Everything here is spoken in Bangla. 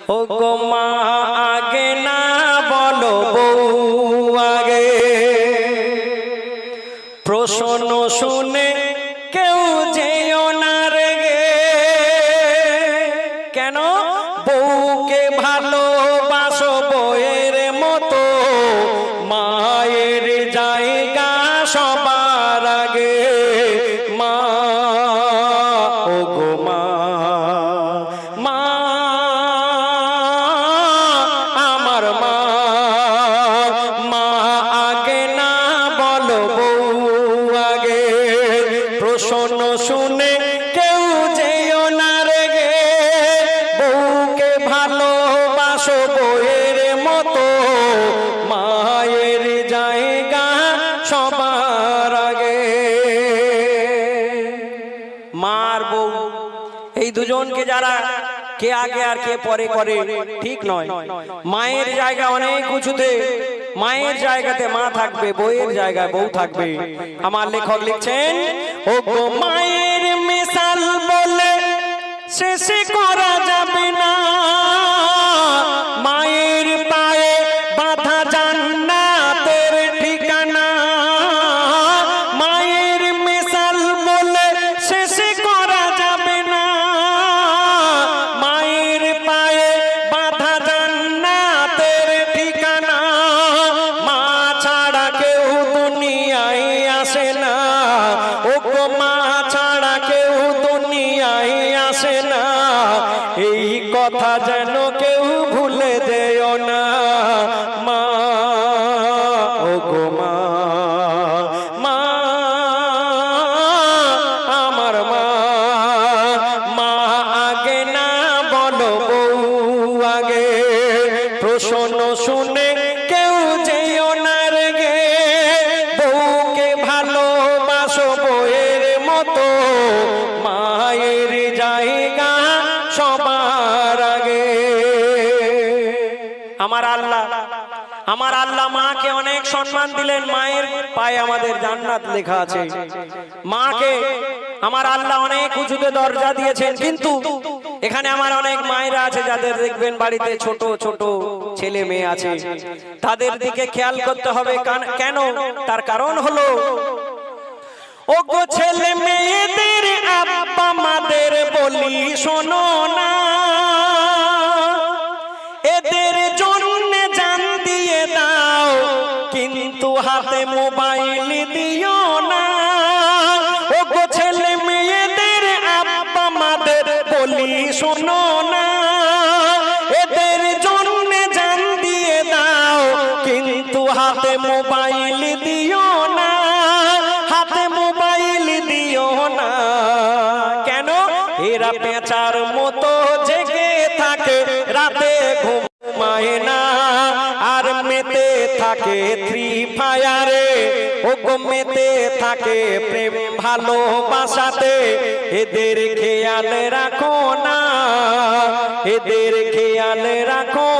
ও গো মা আগে না বলো বউ আগে, প্রশ্ন শুনে কেউ যেও না রেগে। কেন? বউকে ভালোবাসো বউয়ের মতো, মায়ের জায়গা সবার আগে। মা ও গো মা, মা আমার মা, মা আগে না বলো বউ আগে, প্রশ্ন শুনে কেউ যেও না রেগে। বউকে ভালোবাসো বউয়ের মতো, মায়ের জায়গা সবার আগে। মার বউ এই দুজনকে যারা কে আগে আর কে পরে করে ঠিক নয়। মায়ের জায়গা অনেক উঁচুতে, মায়ের জায়গাতে মা থাকবে, বউয়ের জায়গায় বউ থাকবে। আমার লেখক লিখছেন, ও গো মায়ের মিশাল বলে শেষ করা যাবে না, মায়ের পায়ে বাঁধা জান্নাতের ঠিকানা। মায়ের মিশাল বলে শেষ করা যাবে না, মায়ের পায়ে বাঁধা জান্নাতের ঠিকানা। মা ছাড়া কেউ দুনিয়ায় আসে না, ও গো মা ছাড়া কেউ দুনিয়ায় আসে না। এই কথা যেন কেউ ভুলে যেও না। মা ও গো মা, মা আমার মা, মা আগে না বলো বউ আগে, প্রশ্ন শুনে কেউ যেও না রেগে। বউকে ভালোবাসো বউয়ের মতো, মায়ের জায়গা সবার আগে। আমার আল্লাহ মাকে অনেক সম্মান দিলেন, মায়ের পায়ে আমাদের জান্নাত লেখা আছে। মাকে আমার আল্লাহ অনেক উঁচুতে দরজা দিয়েছেন। কিন্তু এখানে আমার অনেক মায়েরা আছে যাদের দেখবেন বাড়িতে ছোট ছোট ছেলে মেয়ে আছে, তাদের দিকে খেয়াল করতে হবে। কেন? তার কারণ হলো, ও গো ছেলে মেয়েদের আব্বা মাদের বলি শোনো না, এদের জন্য জান দিয়ে দাও, কিন্তু হাতে মোবাইল দিও না। ও গো ছেলে মেয়েদের আব্বা মাদের বলি শোনো না, এদের জন্য জান দিয়ে দাও, কিন্তু হাতে মোবাইল দিও না, হাতে মোবাইল দিও না। কেন? এরা পেঁচার মতো জেগে থাকে, রাতে ঘুমায় না, আর মেতে থাকে ফ্রি ফায়ারে। ও গো মেতে থাকে প্রেম ভালোবাসাতে। এদের খেয়াল রাখো না, এদের খেয়াল রাখো